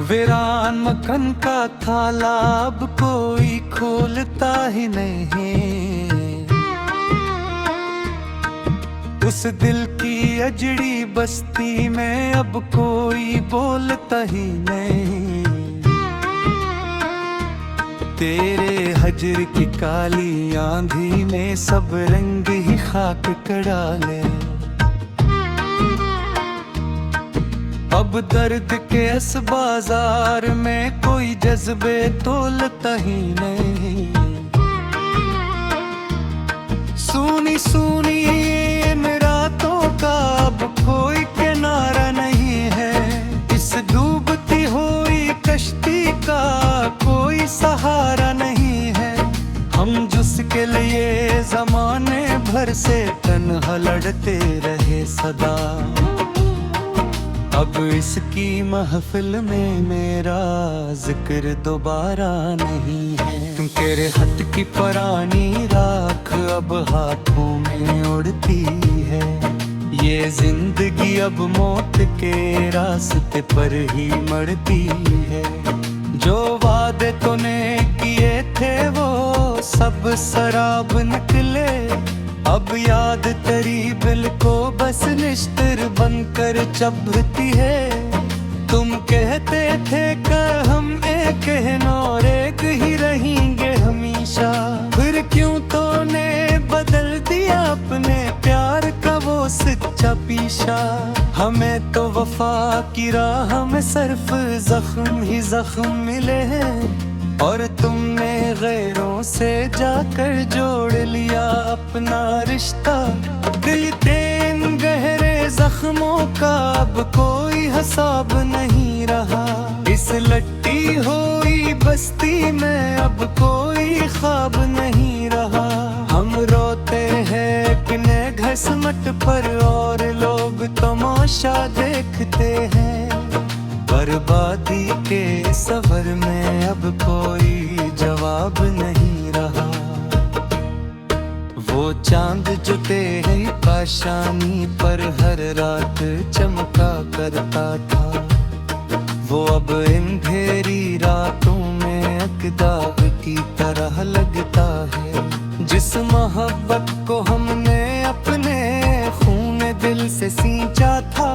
वीरान मकान का ताला अब कोई खोलता ही नहीं। उस दिल की अजड़ी बस्ती में अब कोई बोलता ही नहीं। तेरे हजर की काली आंधी में सब रंग ही खाक कर डाले। अब दर्द के इस बाजार में कोई जज्बे तोलता ही नहीं। सुनी सुनी इन रातों का अब कोई किनारा नहीं है। इस डूबती हुई कश्ती का कोई सहारा नहीं है। हम जिसके लिए जमाने भर से तन्हा लड़ते रहे सदा, अब इसकी महफिल में मेरा जिक्र दोबारा नहीं है। तुम तेरे हाथ की पुरानी राख अब हाथों में उड़ती है। ये जिंदगी अब मौत के रास्ते पर ही मरती है। जो वादे तूने किए थे वो सब शराब निकले। अब याद तेरी बिल को बस निश्तर बनकर चबती है। तुम कहते थे कि हम एक हैं और एक ही रहेंगे हमेशा, फिर क्यों तूने बदल दिया अपने प्यार का वो सच्चा पीछा। हमें तो वफा की राह में सिर्फ जख्म ही जख्म मिले हैं, और तुमने गैरों से जाकर जोड़ लिया अपना रिश्ता। दिल के इन गहरे जख्मों का अब कोई हिसाब नहीं रहा। इस लट्टी हुई बस्ती में अब कोई ख्वाब नहीं रहा। हम रोते हैं अपने घसमट पर और लोग तमाशा देखते हैं। बर्बादी के सफर में अब कोई जवाब नहीं रहा। वो चांद जो तेरी पाशानी पर हर रात चमका करता था, वो अब अंधेरी रातों में अकदाग की तरह लगता है। जिस मोहब्बत को हमने अपने खून दिल से सींचा था,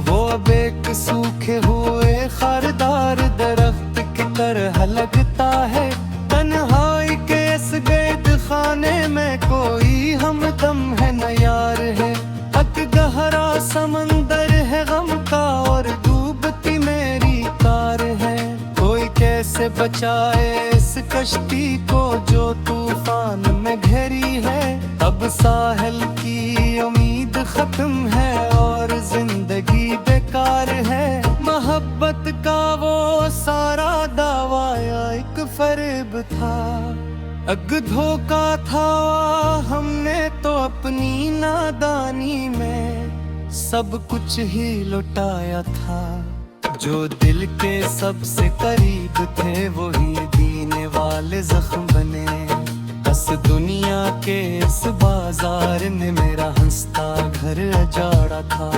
वो अब एक सूखे हुए खारदार दरख्त की तरह लगता है। तन्हाई के इस कैद खाने में कोई हमदम है न यार है। अक गहरा समंदर है गम का और डूबती मेरी कार है। कोई कैसे बचाए इस कश्ती को जो तूफान में घिरी है। अब साहिल की उम्मीद खत्म है और जिंदगी बेकार है। मोहब्बत का वो सारा दावा एक फरेब था, अग धोखा था हमने तो अपनी नादानी में सब कुछ ही लुटाया था। जो दिल के सबसे करीब थे वही दीने वाले जख्म बने। बस दुनिया के इस बाजार ने मेरा हंसता घर अजाड़ा था।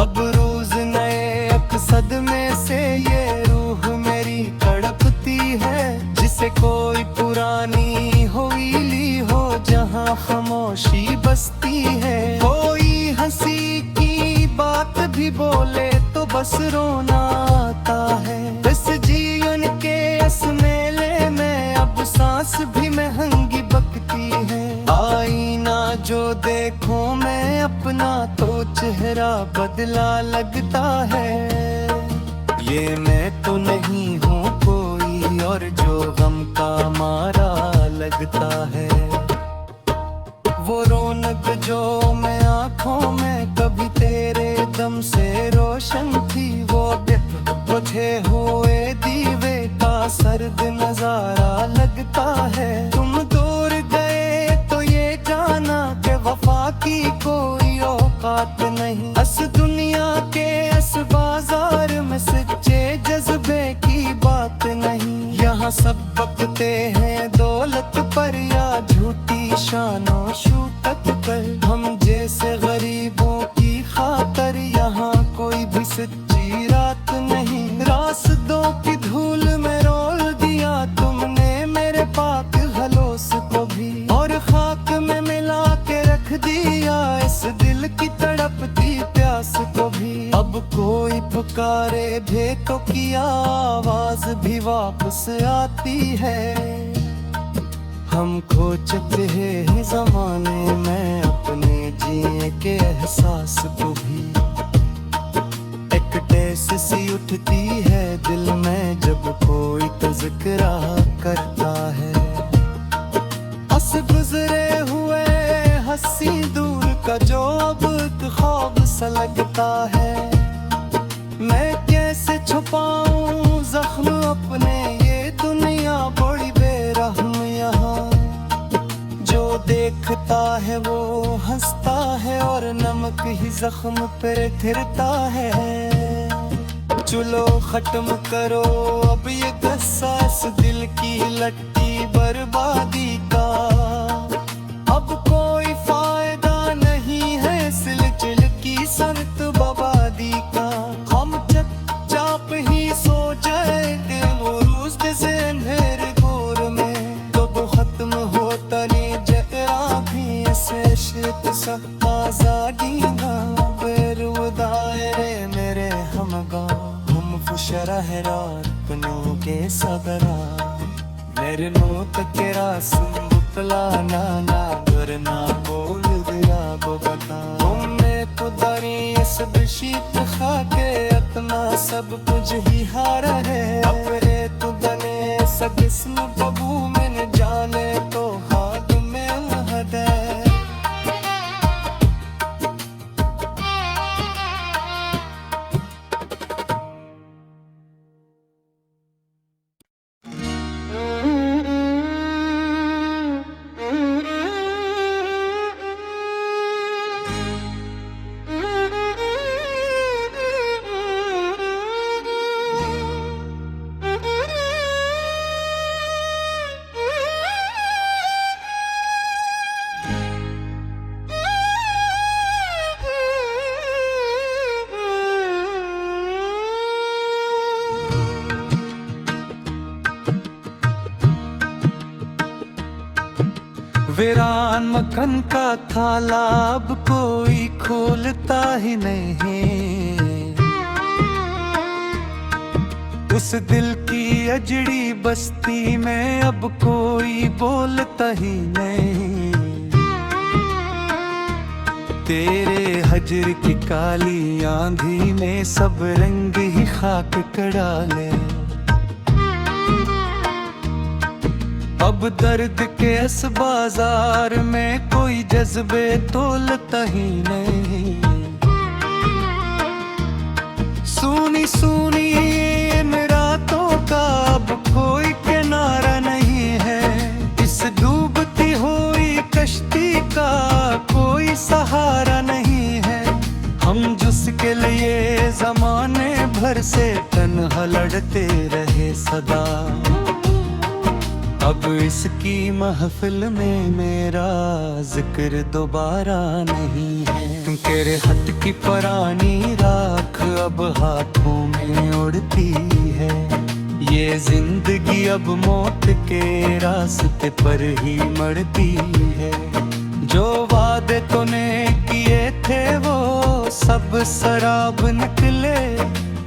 अब रोज नए अकसद में से ये रूह मेरी तड़पती है। जिसे कोई पुरानी हवेली हो जहाँ खामोशी बसती है। कोई हंसी की बात भी बोले तो बस रोना आता है। बस जीवन के इस मेले में अब सांस भी महंगी बकती है। आईना जो देखो मैं अपना तो चेहरा बदला लगता है। ये मैं तो नहीं हूँ कोई और जो गम का मारा लगता है। वो रौनक जो मैं आँखों में कभी तेरे दम से रोशन थी, वो बुझे हुए दीवे का सर्द नजारा लगता है। तुम दूर गए तो ये जाना कि वफा की कोई औकात नहीं। इस दुनिया के इस बाजार में सच्चे जज्बे की बात नहीं। यहाँ सब बकते हैं दौलत पर या झूठी शानों शूकत पर। हम जैसे गरीबों की खातर यहाँ कोई भी सच्ची रात नहीं। रास्तों कोई पुकारे भेंटों की आवाज भी वापस आती है। हम खो चुके हैं जमाने में अपने जीने के एहसास को भी। एक टेस सी उठती है दिल में जब कोई तज़किरा करता है। हंस गुजरे हुए हंसी दूर का जो अब एक ख्वाब सा लगता है। मैं कैसे छुपाऊं जख्म अपने, ये दुनिया बड़ी बेरहम यहाँ। जो देखता है वो हंसता है और नमक ही जख्म पे फिरता है। चलो खत्म करो अब ये गुस्सा इस दिल की लट्टी बर्बादी का। अब कोई फायदा नहीं है सिलसिल की शर्त बर्बादी का। हम चुपचाप ही सो जाएंगे वो रोज से अंधेरे गोर में। तो वो खत्म होता नहीं जरा भी ऐसे शित सा आजादी ना बेरू दायरे मेरे हमगा। शरहरात पनों के सबरा मेरे नोट के रासुम बुतला नाना करना बोल दिया को बता। मैं तो दारी इस बशीत खाके इतना सब कुछ ही हार है। अपने तो दने सकिस्म बबू मैंने जाने तो हाथ में हद है। वीरान मक्खन का थाला अब कोई खोलता ही नहीं। उस दिल की अजड़ी बस्ती में अब कोई बोलता ही नहीं। तेरे हजर की काली आंधी में सब रंग ही खाक कर डाले। अब दर्द के इस बाजार में कोई जज्बे तोलता ही नहीं। सुनी सुनी इन रातों का अब कोई किनारा नहीं है। इस डूबती हुई कश्ती का कोई सहारा नहीं है। हम जिसके लिए जमाने भर से तन्हा लड़ते रहे सदा, अब इसकी महफिल में मेरा जिक्र दोबारा नहीं है। तेरे हथ की पुरानी राख अब हाथों में उड़ती है। ये जिंदगी अब मौत के रास्ते पर ही मरती है। जो वादे तूने किए थे वो सब शराब निकले।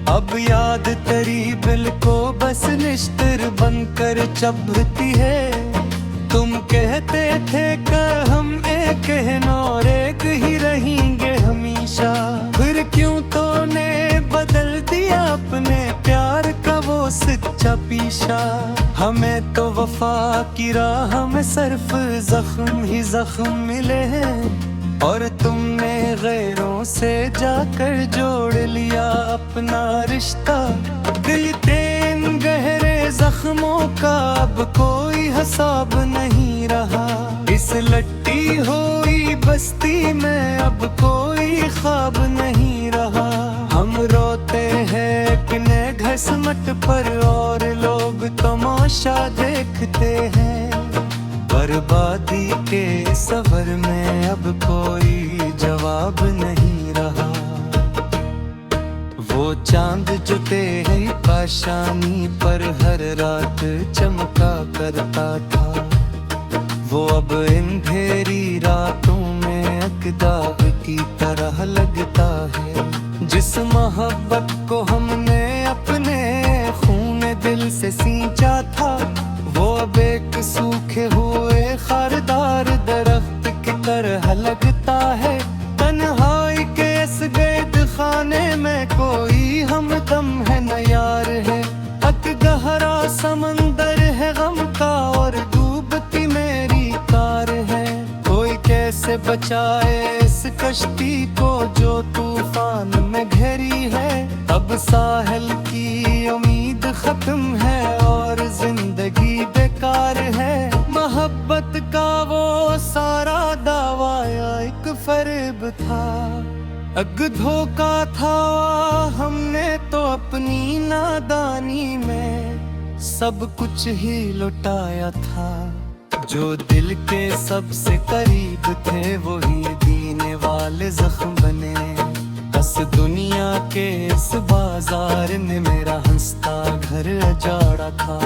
अब याद तेरी बिल को बस निश्तर बनकर चबती है। तुम कहते थे कि हम एक हैं और एक ही रहेंगे हमेशा, फिर क्यों तूने बदल दिया अपने प्यार का वो सच्चा पीछा। हमें तो वफा की राह में सिर्फ जख्म ही जख्म मिले हैं, और तुमने गैरों से जाकर जोड़ लिया अपना रिश्ता। दिल के इन गहरे जख्मों का अब कोई हिसाब नहीं रहा। इस लट्टी हुई बस्ती में अब कोई ख्वाब नहीं रहा। हम रोते हैं अपने घसमट पर और लोग तमाशा देखते हैं। बर्बादी के सफर में अब कोई जवाब नहीं रहा। वो चांद जो तेरी पाशानी पर हर रात चमका करता था, वो अब अंधेरी रातों में अकदाग की तरह लगता है। जिस मोहब्बत को हमने अपने खून दिल से सींचा था, वो अब एक सूखे हुए खारदार दरख्त की तरह लगता है। तन्हाई के इस गैद खाने में कोई हमदम है न यार है। अक गहरा समंदर है गम का और डूबती मेरी कार है। कोई कैसे बचाए इस कश्ती को जो तूफान में घिरी है। अब साहिल की उम्मीद खत्म है और जिंदगी बेकार है। मोहब्बत का वो सारा दावा एक फरेब था, अग धोखा था हमने तो अपनी नादानी में सब कुछ ही लुटाया था। जो दिल के सबसे करीब थे वही दीने वाले जख्म बने। बस दुनिया के इस बाजार ने मेरा हंसता घर अजाड़ा था।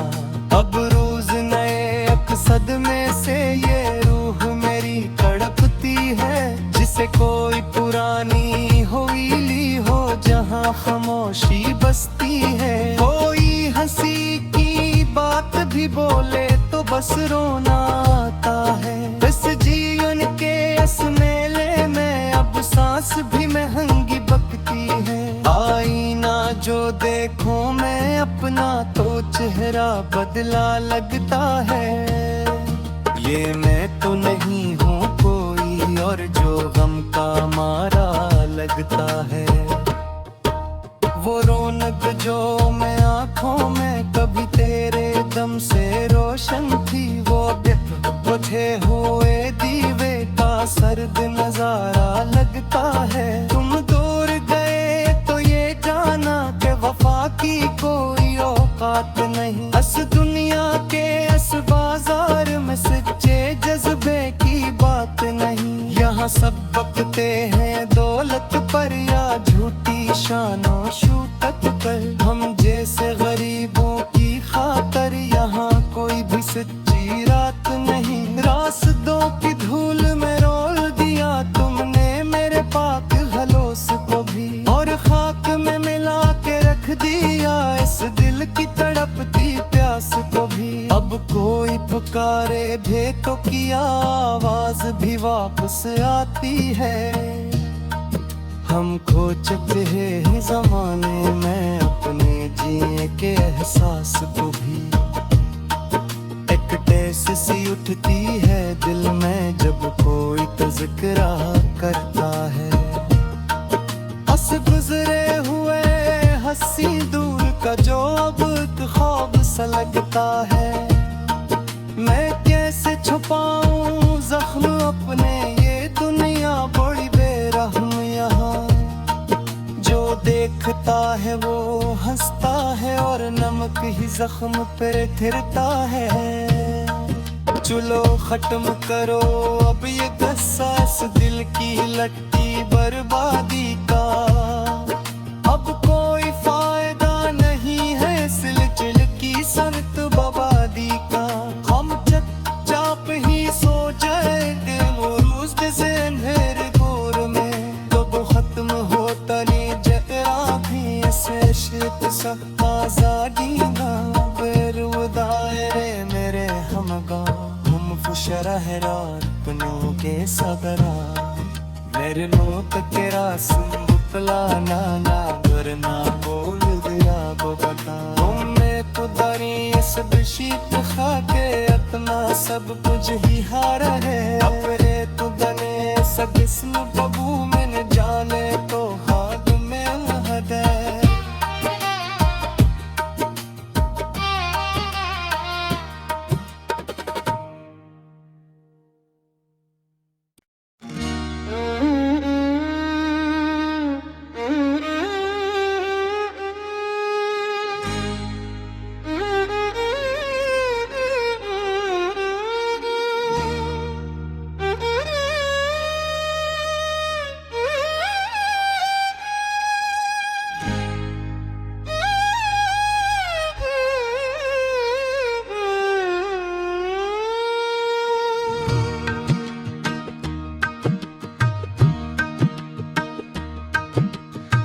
अब रोज नए अकसद में से ये रूह मेरी तड़पती है। जिसे कोई पुरानी हवेली हो जहाँ खामोशी बसती है। कोई हंसी की बात भी बोले तो बस रोना आता है। बस जीवन के इस मेले में अब सांस भी महंगी बकती है। आईना जो देखो मैं अपना तो चेहरा बदला लगता है। ये मैं तो नहीं हूँ कोई और जो गम का मारा लगता है। वो रौनक जो मैं आँखों में कभी तेरे दम से रोशन थी, वो बुझे हुए दीवे का सर्द नजारा लगता है। तुम दूर गए तो ये जाना कि वफा की कोई औकात नहीं। इस दुनिया के इस बाजार में सच्चे जज्बे की बात नहीं। यहाँ सब बकते हैं दौलत पर या झूठी शानो शूकत पर। हम जैसे गरीबों की खातर यहाँ कोई भी सच्ची रात नहीं। रास्तों की धूल में रोल दिया तुमने मेरे पाक हलोस को भी, और खाक में मिला के रख दिया इस दिल की तड़पती प्यास को भी। अब कोई पुकारे भेंटों की आवाज भी वापस आती है। हम खो चुके हैं जमाने में अपने जिए के एहसास को भी। एक टेस सी उठती है दिल में जब कोई तज़किरा करता है। हंस गुजरे हुए हंसी दूर का जो अब एक ख्वाब सा लगता है। मैं कैसे छुपाऊं जख्म अपने, ये दुनिया बड़ी बेरहम यहाँ। जो देखता है वो हंसता है और नमक ही जख्म पर फिरता है। चलो खत्म करो अब ये गुस्सा इस दिल की लट्टी बर्बादी का। अब कोई फायदा नहीं है सिलसिल की संत बबादी का। हम चुपचाप ही सो जाएंगे वो रोज से अंधेरे गोर में। तो खत्म होता नहीं जरा भी ऐसे शित सा आजादी ना। बेरुदायरे मेरे हमगा हम फुशरहरा पनों के सगरा। मेरे लोक के रास बुतला नाना वरना बोल दिया वो बता। तुम्हें तो दरी इस बिशीत खा के इतना सब कुछ ही हार है। अपने तो दने सब किस्म बबू मैंने जाने तो हाथ में हद है।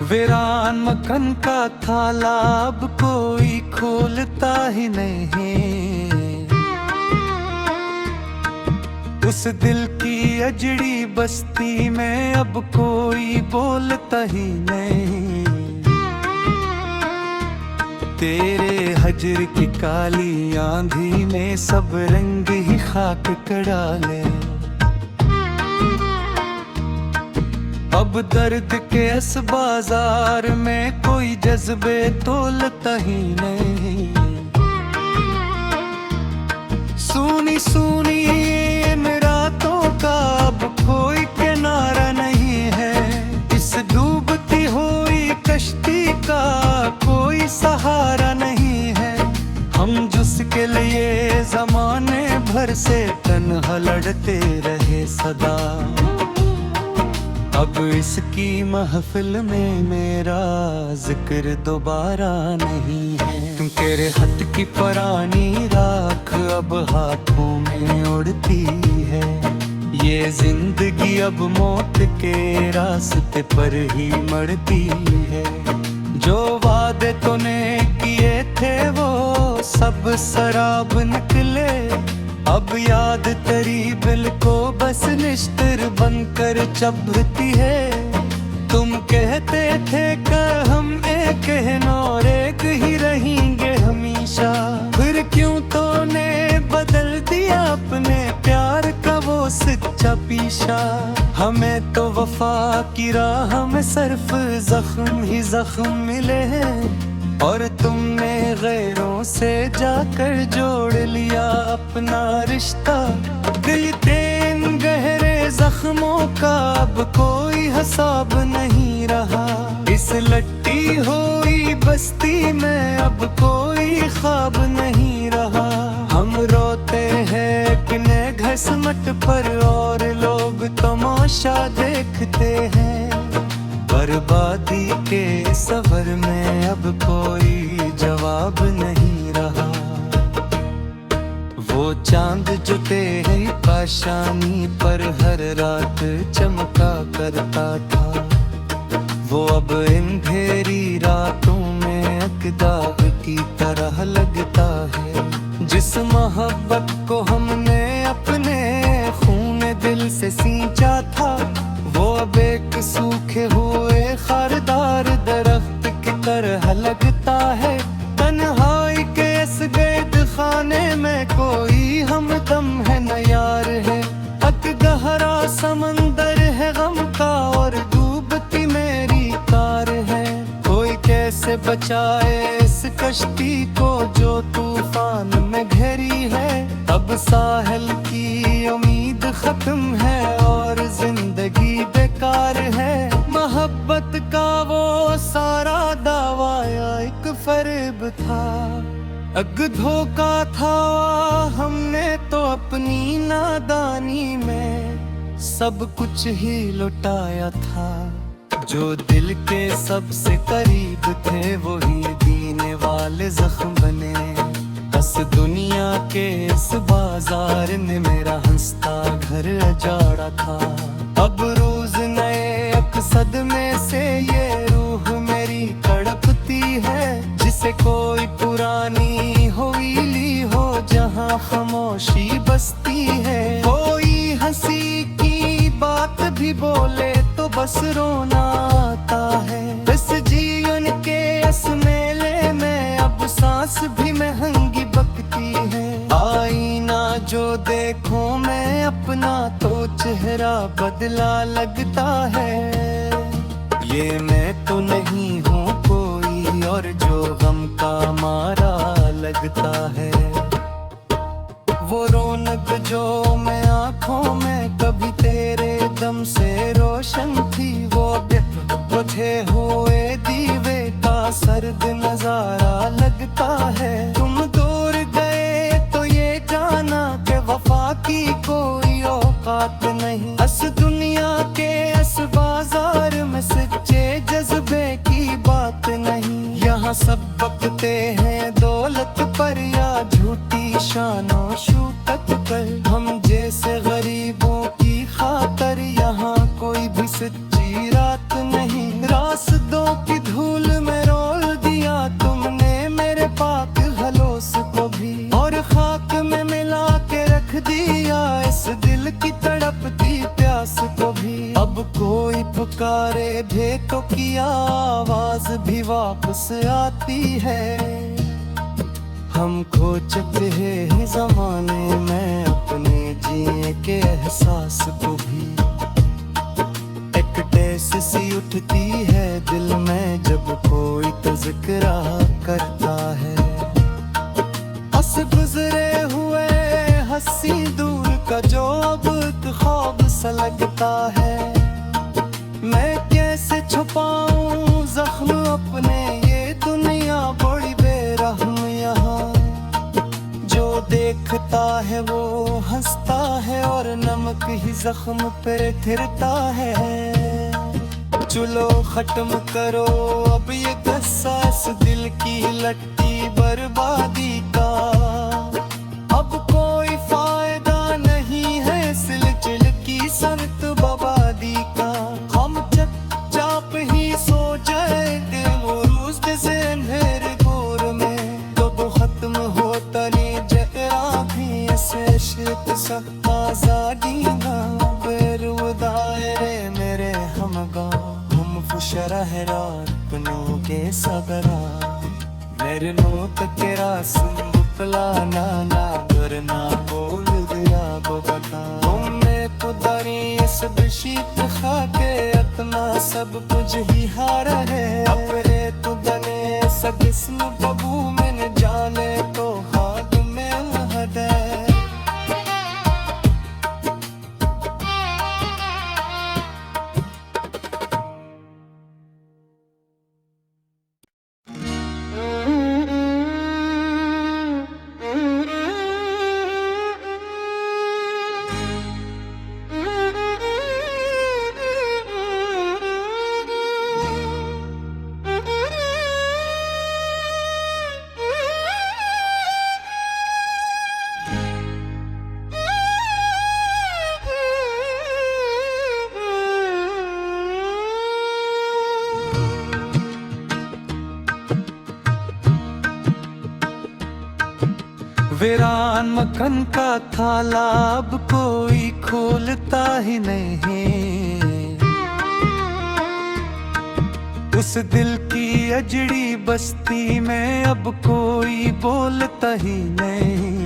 वीरान मकान का ताला अब कोई खोलता ही नहीं। उस दिल की अजड़ी बस्ती में अब कोई बोलता ही नहीं। तेरे हजर की काली आंधी में सब रंग ही खाक कर डाले। अब दर्द के इस बाजार में कोई जज्बे तोलता ही नहीं। सुनी सुनी इन रातों का अब कोई किनारा नहीं है। इस डूबती हुई कश्ती का कोई सहारा नहीं है। हम जिसके लिए जमाने भर से तन्हा लड़ते रहे सदा, अब इसकी महफिल में मेरा जिक्र दोबारा नहीं है। तुम तेरे हाथ की पुरानी राख अब हाथों में उड़ती है। ये जिंदगी अब मौत के रास्ते पर ही मरती है। जो वादे तूने किए थे वो सब शराब निकले। अब याद तेरी बिल को बस निश्तर बनकर चबती है। तुम कहते थे कि हम एक हैं और एक ही रहेंगे हमेशा, फिर क्यों तूने बदल दिया अपने प्यार का वो सच्चा पीछा। हमें तो वफा की राह में सिर्फ जख्म ही जख्म मिले हैं, और तुमने गैरों से जाकर जोड़ लिया अपना रिश्ता। दिल के इन गहरे जख्मों का अब कोई हिसाब नहीं रहा। इस लट्टी हुई बस्ती में अब कोई ख्वाब नहीं रहा। हम रोते हैं अपने घसमट पर और लोग तमाशा देखते हैं। बर्बादी के सफर में अब कोई जवाब नहीं रहा। वो चांद जो तेरी पाशानी पर हर रात चमका करता था, वो अब अंधेरी रातों में अकदाग की तरह लगता है। जिस मोहब्बत को हमने अपने खून दिल से सींचा था, वो अब एक सूखे हुए खारदार दरख्त की तरह लगता है। तन्हाई के इस कैद खाने में कोई हमदम है न यार है। अक गहरा समंदर है गम का और डूबती मेरी कार है। कोई कैसे बचाए इस कश्ती को जो तूफान में घिरी है। अब साहिल की उम्मीद खत्म है और जिंदगी बेकार है। मोहब्बत का वो सारा दावा एक फरेब था, अग धोखा था। हमने तो अपनी नादानी में सब कुछ ही लुटाया था। जो दिल के सबसे करीब थे वही दीने वाले जख्म बने। बस दुनिया के इस बाजार ने मेरा हंसता घर अजाड़ा था। अब रोज नए अकसद में से ये रूह मेरी तड़पती है। जिसे कोई पुरानी हवेली हो जहाँ खामोशी बसती है। कोई हंसी की बात भी बोले तो बस रोना आता है। इस जीवन के इस मेले में अब सांस भी महंगी बकती है। आईना जो देखो मैं अपना तो चेहरा बदला लगता है। ये मैं तो नहीं हूँ कोई और जो गम का मारा लगता है। वो रौनक जो मैं आँखों में कभी तेरे दम से रोशन थी, वो बुझे हुए दीवे का सर्द नजारा लगता है। तुम दूर गए तो ये जाना कि वफा की कोई औकात नहीं। इस दुनिया के इस बाजार में सच्चे जज्बे की बात नहीं। यहाँ सब बकते हैं दौलत पर या झूठी शानो शूकत पर। हम जैसे गरीबों की खातर यहाँ कोई भी सच्ची रात नहीं। रास्तों आवाज भी वापस आती है। हम खो चुके हैं जमाने में अपने जीने के एहसास को भी। एक टेस सी उठती है दिल में जब कोई तज़किरा करता है। हंस गुजरे हुए हंसी दूर का जो अब एक ख्वाब सा लगता है। मैं कैसे छुपाऊं जख्म अपने, ये दुनिया बड़ी बेरहम यहाँ। जो देखता है वो हंसता है और नमक ही जख्म पे फिरता है। चलो खत्म करो अब ये गुस्सा इस दिल की लट्टी बर्बादी का। अब कोई फायदा नहीं है सिलसिल की संत बबादी का। हम चुपचाप ही सो जाएंगे वो रोज से अंधेरे गोर में। तो खत्म होता नहीं जरा भी ऐसे शित सा आजादी ना बेरू दायरे मेरे हमगा। हम फुशरहरा अपनों के सगरा मेरे नोट के रासुम बुपला नाना करना बोल दिया को बता। तुमने तो दरी इस बशीत खाके इतना सब कुछ ही हारा है। अपने तो दने सगिस्म बबू मैंने जाने तो हाथ में हदे। वीरान मक्खन का थाला अब कोई खोलता ही नहीं। उस दिल की अजड़ी बस्ती में अब कोई बोलता ही नहीं।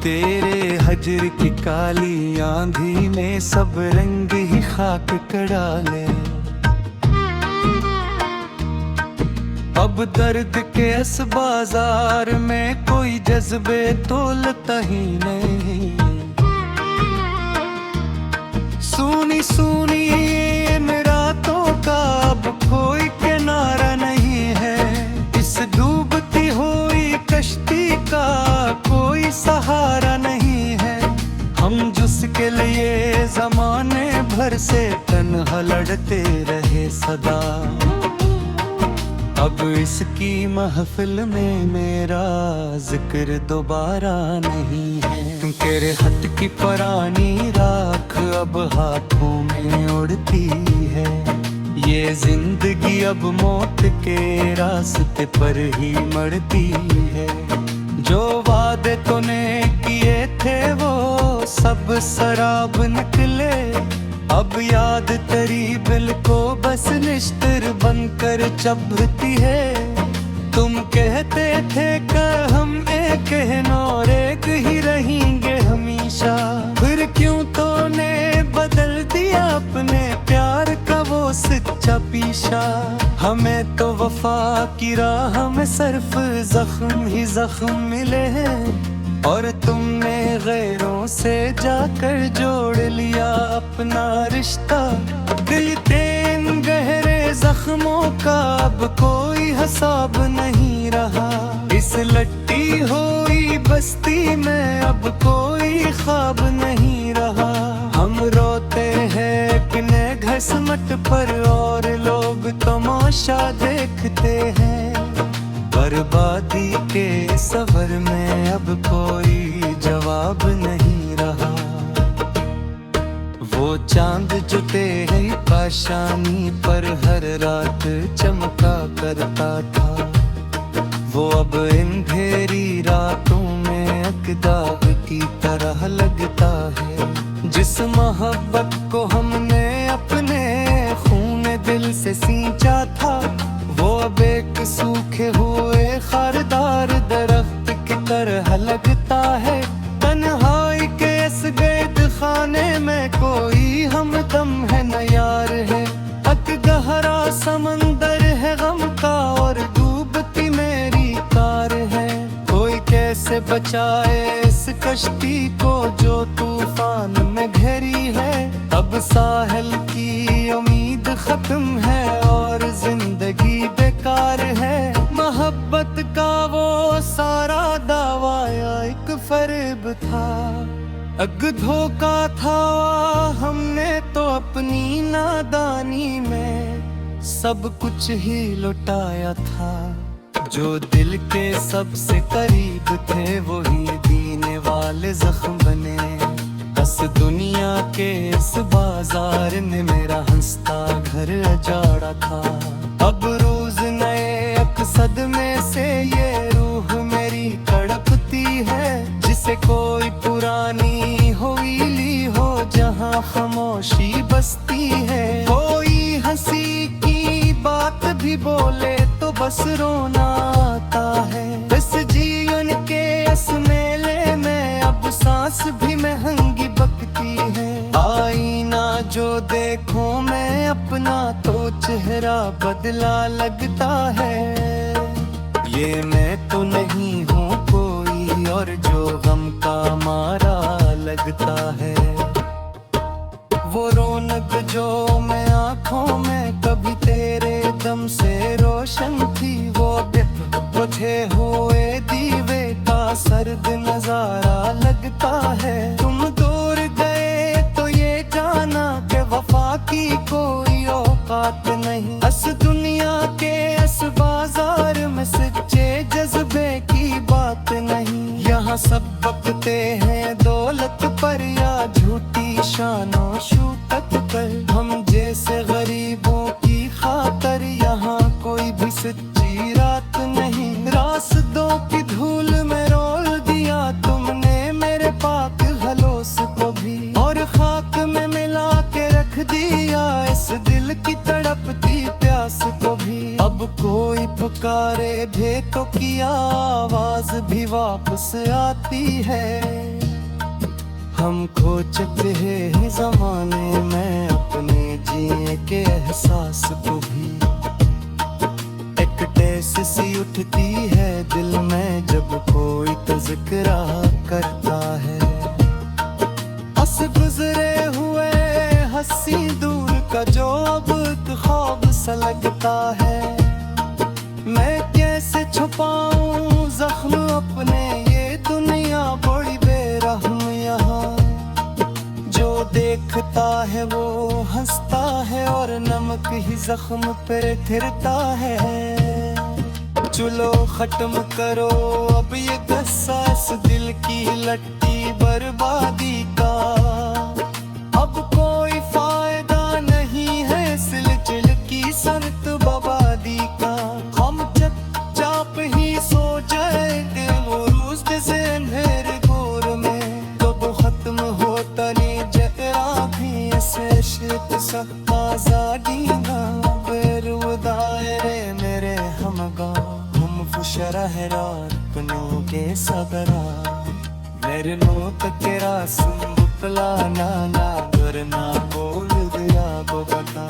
तेरे हजर की काली आंधी में सब रंग ही खाक कर डाले। अब दर्द के इस बाजार में कोई जज्बे तोलता ही नहीं। सुनी सुनी इन रातों का अब कोई किनारा नहीं है। इस डूबती हुई कश्ती का कोई सहारा नहीं है। हम जिसके लिए जमाने भर से तन्हा लड़ते रहे सदा, अब इसकी महफिल में मेरा जिक्र दोबारा नहीं है। तुम तेरे हथ की पुरानी राख अब हाथों में उड़ती है। ये जिंदगी अब मौत के रास्ते पर ही मरती है। जो वादे तूने किए थे वो सब शराब निकले। अब याद तेरी दिल को बस निश्तर बनकर चबती है। तुम कहते थे कि हम एक हैं और एक ही रहेंगे हमेशा, फिर क्यों तूने बदल दिया अपने प्यार का वो सच्चा पीछा। हमें तो वफा की राह में सिर्फ जख्म ही जख्म मिले हैं, और तुमने गैरों से जाकर जोड़ लिया अपना रिश्ता। दिल के इन गहरे जख्मों का अब कोई हिसाब नहीं रहा। इस लट्टी हुई बस्ती में अब कोई ख्वाब नहीं रहा। हम रोते हैं अपने घसमट पर और लोग तमाशा देखते हैं। बर्बादी के सफर में अब कोई जवाब नहीं रहा। वो चांद जो तेरी पाशानी पर हर रात चमका करता था, वो अब अंधेरी रातों में अकदाग की तरह लगता है। जिस मोहब्बत को हमने अपने खून दिल दिल से सींचा था, वो अब एक सूखे हुए खारदार दरख्त की तरह लगता है। तन्हाई के इस गैद खाने में कोई हमदम है न यार है। अक गहरा समंदर है गम का और डूबती मेरी कार है। कोई कैसे बचाए इस कश्ती को जो तूफान में घिरी है। अब साहिल की उम्मीद खत्म है और जिंदगी बेकार है। मोहब्बत का वो सारा दावा एक फरेब था, अग धोखा था हमने तो अपनी नादानी में सब कुछ ही लुटाया था। जो दिल के सबसे करीब थे वही दीने वाले जख्म बने। बस दुनिया के इस बाजार ने मेरा हंसता घर अजाड़ा था। अब रोज नए अकसद में से ये रूह मेरी तड़पती है। जिसे कोई पुरानी हवेली हो जहाँ खामोशी बसती है। कोई हंसी की बात भी बोले तो बस रोना आता है। इस जीवन के इस मेले में अब सांस भी महंगी बकती है। आईना जो देखो मैं अपना तो चेहरा बदला लगता है। ये मैं तो नहीं हूँ कोई और जो गम का मारा लगता है। वो रौनक जो मैं आँखों में कभी तेरे दम से रोशन थी, वो बुझे हुए दीवे का सर्द नजारा लगता है। तुम दूर गए तो ये जाना कि वफा की कोई औकात नहीं। इस दुनिया के इस बाजार में सच्चे जज्बे की बात नहीं। यहाँ सब बकते हैं दौलत पर या झूठी शानों शूकत पर। हम जैसे गरीबों की खातर यहाँ कोई भी सच्ची रात नहीं। रास्तों की धूल में रोल दिया तुमने मेरे पाक हलोस को भी, और खाक में मिला के रख दिया इस दिल की तड़पती प्यास को भी। अब कोई पुकारे भेंटों की आवाज भी वापस आती है। हम खो चुके हैं जमाने में अपने जीने के एहसास को भी। एक टेस सी उठती है दिल में जब कोई तज़किरा करता है। हंस गुजरे हुए हंसी दूर का जो अब ख्वाब सा लगता है। मैं कैसे छुपाऊं जख्म अपने, ये दुनिया बड़ी बेरहम यहाँ। जो देखता है वो हंसता है और नमक ही जख्म पर फिरता है। चलो खत्म करो अब ये गुस्सा इस दिल की लट्टी बर्बादी का। अब कोई फायदा नहीं है सिलसिल की संत बबादी का। हम चुपचाप ही सो जाएंगे वो रोज जैसे अंधेरे घोर में। कब खत्म होता नहीं जरा भी ऐसे शित सा आजादी ना। बेरुदायरे मेरे हमगा हम फुशरहरा कनों के सबरा। मेरे नो तकेरा सुन ना ना करना बोल दिया को बता।